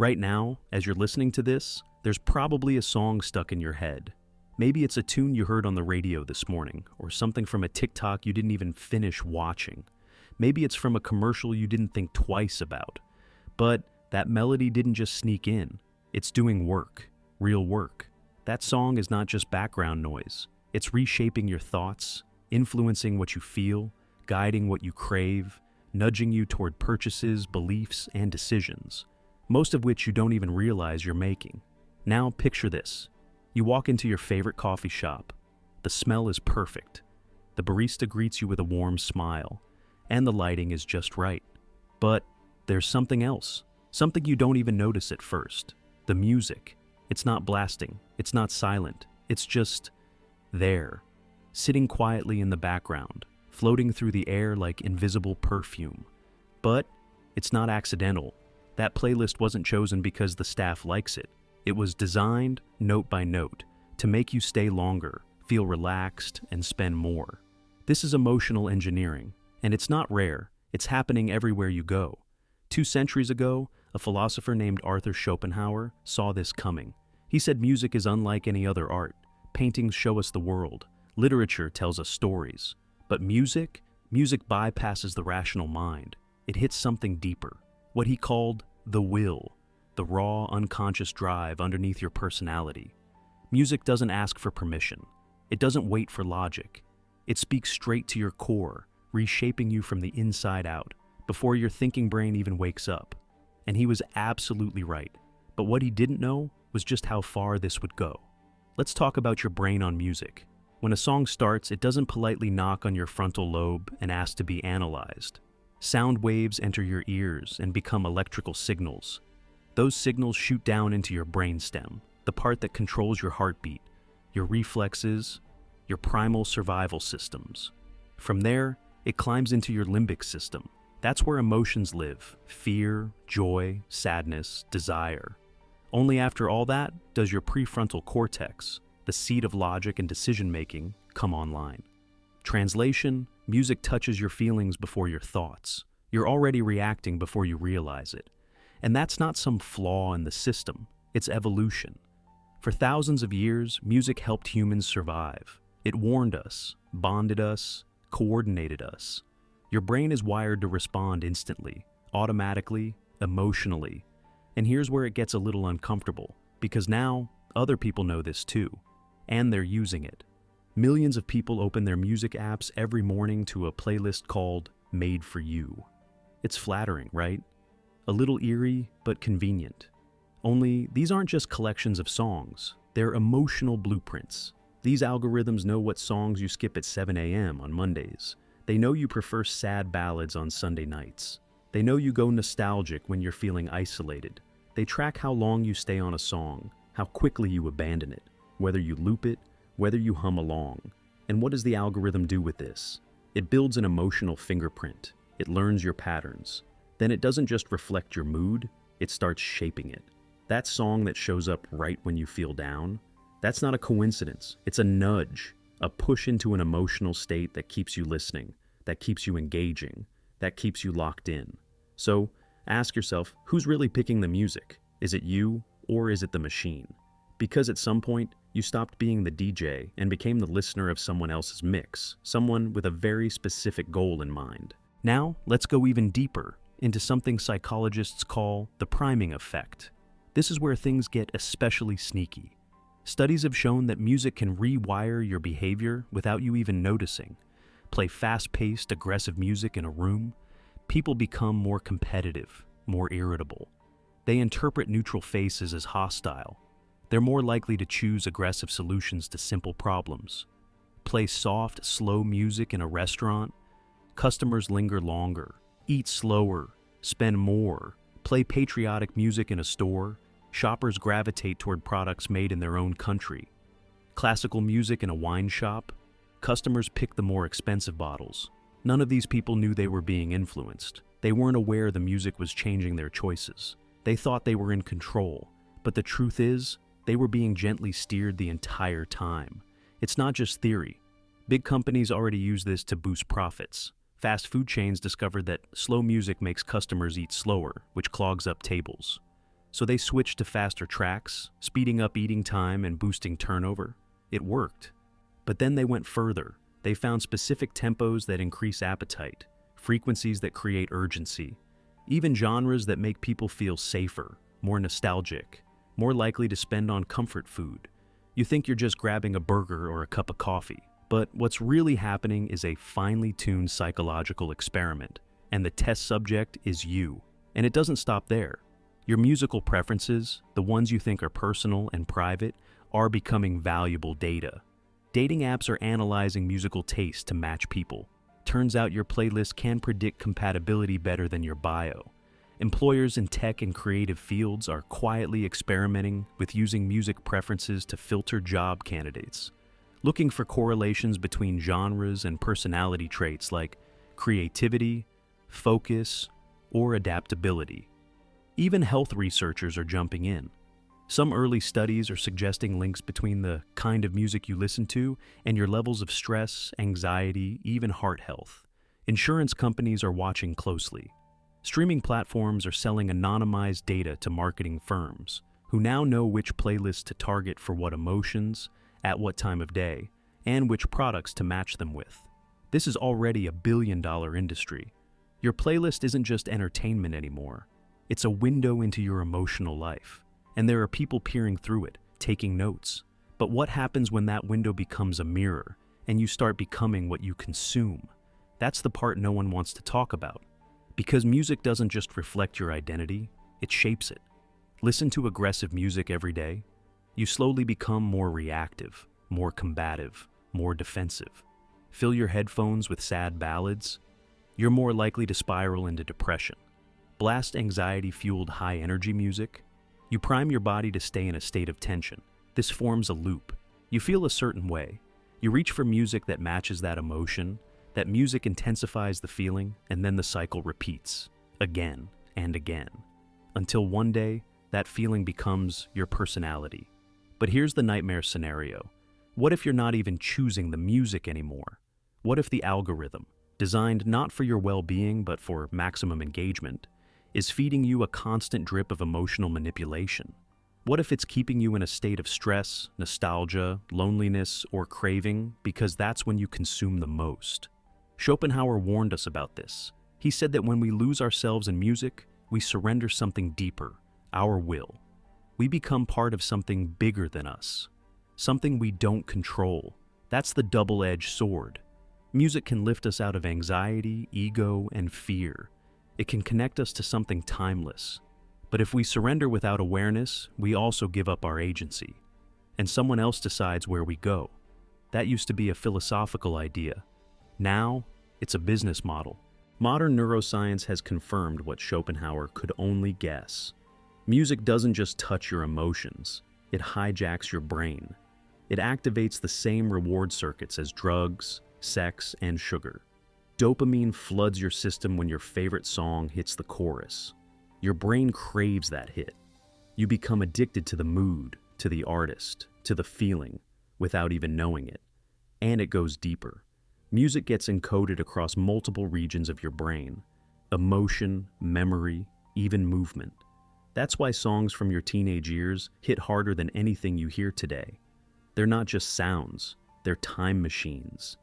Right now, as you're listening to this, there's probably a song stuck in your head. Maybe it's a tune you heard on the radio this morning, or something from a TikTok you didn't even finish watching. Maybe it's from a commercial you didn't think twice about. But that melody didn't just sneak in. It's doing work, real work. That song is not just background noise. It's reshaping your thoughts, influencing what you feel, guiding what you crave, nudging you toward purchases, beliefs, and decisions, most of which you don't even realize you're making. Now picture this. You walk into your favorite coffee shop. The smell is perfect. The barista greets you with a warm smile, and the lighting is just right. But there's something else, something you don't even notice at first. The music. It's not blasting, it's not silent, it's just there, sitting quietly in the background, floating through the air like invisible perfume. But it's not accidental. That playlist wasn't chosen because the staff likes it. It was designed, note by note, to make you stay longer, feel relaxed, and spend more. This is emotional engineering, and it's not rare. It's happening everywhere you go. 2 centuries ago, a philosopher named Arthur Schopenhauer saw this coming. He said music is unlike any other art. Paintings show us the world. Literature tells us stories. But music bypasses the rational mind. It hits something deeper. What he called the will. The raw, unconscious drive underneath your personality. Music doesn't ask for permission. It doesn't wait for logic. It speaks straight to your core, reshaping you from the inside out, before your thinking brain even wakes up. And he was absolutely right. But what he didn't know was just how far this would go. Let's talk about your brain on music. When a song starts, it doesn't politely knock on your frontal lobe and ask to be analyzed. Sound waves enter your ears and become electrical signals. Those signals shoot down into your brainstem, the part that controls your heartbeat, your reflexes, your primal survival systems. From there, it climbs into your limbic system. That's where emotions live: fear, joy, sadness, desire. Only after all that does your prefrontal cortex, the seat of logic and decision-making, come online. Translation: music touches your feelings before your thoughts. You're already reacting before you realize it. And that's not some flaw in the system, it's evolution. For thousands of years, music helped humans survive. It warned us, bonded us, coordinated us. Your brain is wired to respond instantly, automatically, emotionally. And here's where it gets a little uncomfortable, because now other people know this too, and they're using it. Millions of people open their music apps every morning to a playlist called Made for You. It's flattering, right? A little eerie, but convenient. Only these aren't just collections of songs, they're emotional blueprints. These algorithms know what songs you skip at 7 a.m. on Mondays. They know you prefer sad ballads on Sunday nights. They know you go nostalgic when you're feeling isolated. They track how long you stay on a song, how quickly you abandon it, whether you loop it, whether you hum along. And what does the algorithm do with this? It builds an emotional fingerprint. It learns your patterns. Then it doesn't just reflect your mood, it starts shaping it. That song that shows up right when you feel down, that's not a coincidence. It's a nudge, a push into an emotional state that keeps you listening, that keeps you engaging, that keeps you locked in. So ask yourself, who's really picking the music? Is it you, or is it the machine? Because at some point, you stopped being the DJ and became the listener of someone else's mix, someone with a very specific goal in mind. Now, let's go even deeper into something psychologists call the priming effect. This is where things get especially sneaky. Studies have shown that music can rewire your behavior without you even noticing. Play fast-paced, aggressive music in a room, people become more competitive, more irritable. They interpret neutral faces as hostile. They're more likely to choose aggressive solutions to simple problems. Play soft, slow music in a restaurant, customers linger longer, eat slower, spend more. Play patriotic music in a store, shoppers gravitate toward products made in their own country. Classical music in a wine shop, customers pick the more expensive bottles. None of these people knew they were being influenced. They weren't aware the music was changing their choices. They thought they were in control, but the truth is, they were being gently steered the entire time. It's not just theory. Big companies already use this to boost profits. Fast food chains discovered that slow music makes customers eat slower, which clogs up tables. So they switched to faster tracks, speeding up eating time and boosting turnover. It worked. But then they went further. They found specific tempos that increase appetite, frequencies that create urgency, even genres that make people feel safer, more nostalgic, more likely to spend on comfort food. You think you're just grabbing a burger or a cup of coffee. But what's really happening is a finely tuned psychological experiment, and the test subject is you. And it doesn't stop there. Your musical preferences, the ones you think are personal and private, are becoming valuable data. Dating apps are analyzing musical taste to match people. Turns out your playlist can predict compatibility better than your bio. Employers in tech and creative fields are quietly experimenting with using music preferences to filter job candidates, looking for correlations between genres and personality traits like creativity, focus, or adaptability. Even health researchers are jumping in. Some early studies are suggesting links between the kind of music you listen to and your levels of stress, anxiety, even heart health. Insurance companies are watching closely. Streaming platforms are selling anonymized data to marketing firms, who now know which playlists to target for what emotions, at what time of day, and which products to match them with. This is already a billion-dollar industry. Your playlist isn't just entertainment anymore. It's a window into your emotional life. And there are people peering through it, taking notes. But what happens when that window becomes a mirror and you start becoming what you consume? That's the part no one wants to talk about. Because music doesn't just reflect your identity, it shapes it. Listen to aggressive music every day. You slowly become more reactive, more combative, more defensive. Fill your headphones with sad ballads. You're more likely to spiral into depression. Blast anxiety-fueled high-energy music. You prime your body to stay in a state of tension. This forms a loop. You feel a certain way. You reach for music that matches that emotion. That music intensifies the feeling, and then the cycle repeats, again and again, until one day, that feeling becomes your personality. But here's the nightmare scenario. What if you're not even choosing the music anymore? What if the algorithm, designed not for your well-being but for maximum engagement, is feeding you a constant drip of emotional manipulation? What if it's keeping you in a state of stress, nostalgia, loneliness, or craving because that's when you consume the most? Schopenhauer warned us about this. He said that when we lose ourselves in music, we surrender something deeper, our will. We become part of something bigger than us, something we don't control. That's the double-edged sword. Music can lift us out of anxiety, ego, and fear. It can connect us to something timeless. But if we surrender without awareness, we also give up our agency. And someone else decides where we go. That used to be a philosophical idea. Now, it's a business model. Modern neuroscience has confirmed what Schopenhauer could only guess. Music doesn't just touch your emotions. It hijacks your brain. It activates the same reward circuits as drugs, sex, and sugar. Dopamine floods your system when your favorite song hits the chorus. Your brain craves that hit. You become addicted to the mood, to the artist, to the feeling, without even knowing it. And it goes deeper. Music gets encoded across multiple regions of your brain. Emotion, memory, even movement. That's why songs from your teenage years hit harder than anything you hear today. They're not just sounds, they're time machines.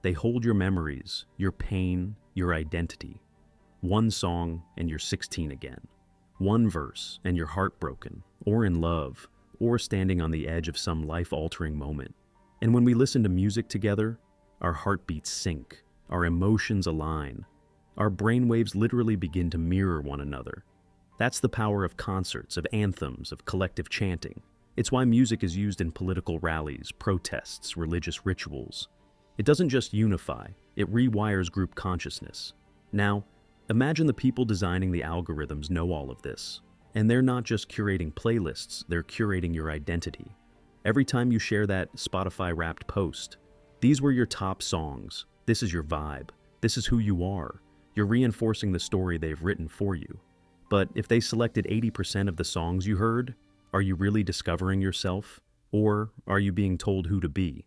They hold your memories, your pain, your identity. One song and you're 16 again. One verse and you're heartbroken, or in love, or standing on the edge of some life-altering moment. And when we listen to music together, our heartbeats sync, our emotions align. Our brainwaves literally begin to mirror one another. That's the power of concerts, of anthems, of collective chanting. It's why music is used in political rallies, protests, religious rituals. It doesn't just unify, it rewires group consciousness. Now, imagine the people designing the algorithms know all of this. And they're not just curating playlists, they're curating your identity. Every time you share that Spotify-wrapped post, these were your top songs. This is your vibe. This is who you are. You're reinforcing the story they've written for you. But if they selected 80% of the songs you heard, are you really discovering yourself? Or are you being told who to be?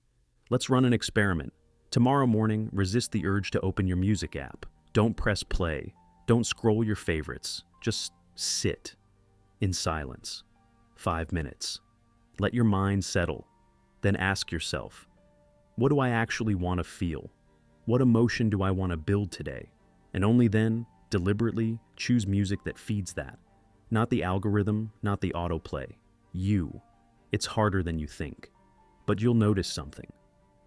Let's run an experiment. Tomorrow morning, resist the urge to open your music app. Don't press play. Don't scroll your favorites. Just sit. in silence. 5 minutes. Let your mind settle. Then ask yourself, what do I actually want to feel? What emotion do I want to build today? And only then, deliberately choose music that feeds that. Not the algorithm, not the autoplay. You. It's harder than you think. But you'll notice something.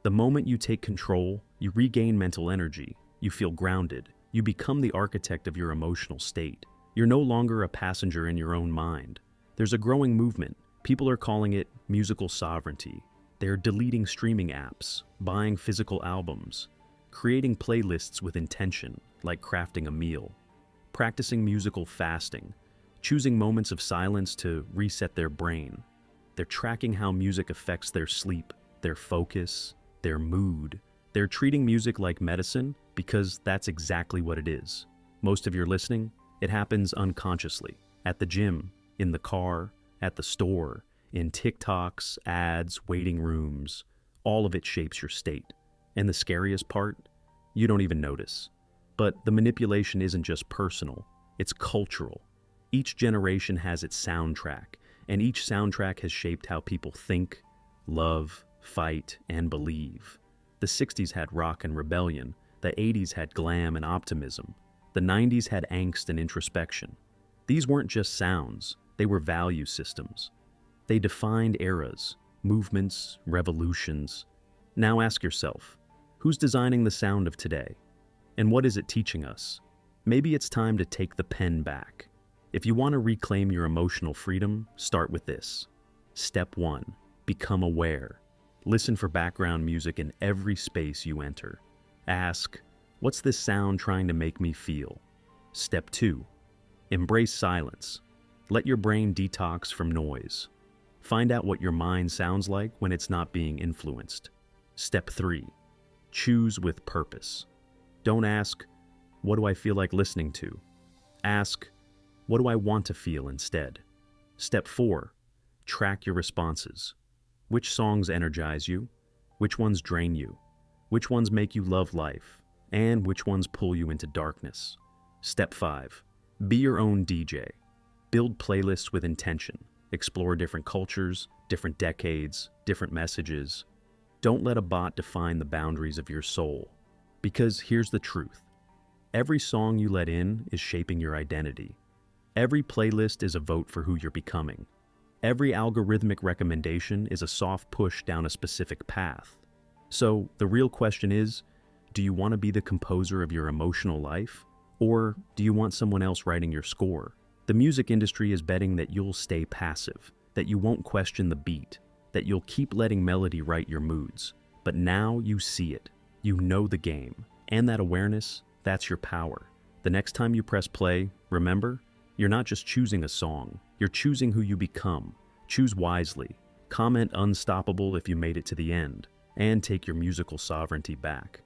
The moment you take control, you regain mental energy, you feel grounded, you become the architect of your emotional state. You're no longer a passenger in your own mind. There's a growing movement. People are calling it musical sovereignty. They're deleting streaming apps, buying physical albums, creating playlists with intention, like crafting a meal, practicing musical fasting, choosing moments of silence to reset their brain. They're tracking how music affects their sleep, their focus, their mood. They're treating music like medicine because that's exactly what it is. Most of your listening, it happens unconsciously. At the gym, in the car, at the store, in TikToks, ads, waiting rooms. All of it shapes your state. And the scariest part? You don't even notice. But the manipulation isn't just personal, it's cultural. Each generation has its soundtrack, and each soundtrack has shaped how people think, love, fight, and believe. The 60s had rock and rebellion, the 80s had glam and optimism, the 90s had angst and introspection. These weren't just sounds, they were value systems. They defined eras, movements, revolutions. Now ask yourself, who's designing the sound of today? And what is it teaching us? Maybe it's time to take the pen back. If you want to reclaim your emotional freedom, start with this. Step 1. Become aware. Listen for background music in every space you enter. Ask, what's this sound trying to make me feel? Step 2. Embrace silence. Let your brain detox from noise. Find out what your mind sounds like when it's not being influenced. Step 3. Choose with purpose. Don't ask, what do I feel like listening to? Ask, what do I want to feel instead? Step 4. Track your responses. Which songs energize you? Which ones drain you? Which ones make you love life? And which ones pull you into darkness? Step 5. Be your own DJ. Build playlists with intention. Explore different cultures, different decades, different messages. Don't let a bot define the boundaries of your soul. Because here's the truth. Every song you let in is shaping your identity. Every playlist is a vote for who you're becoming. Every algorithmic recommendation is a soft push down a specific path. So the real question is, do you want to be the composer of your emotional life? Or do you want someone else writing your score? The music industry is betting that you'll stay passive, that you won't question the beat, that you'll keep letting melody write your moods. But now you see it. You know the game. And that awareness, that's your power. The next time you press play, remember, you're not just choosing a song, you're choosing who you become. Choose wisely. Comment unstoppable if you made it to the end. And take your musical sovereignty back.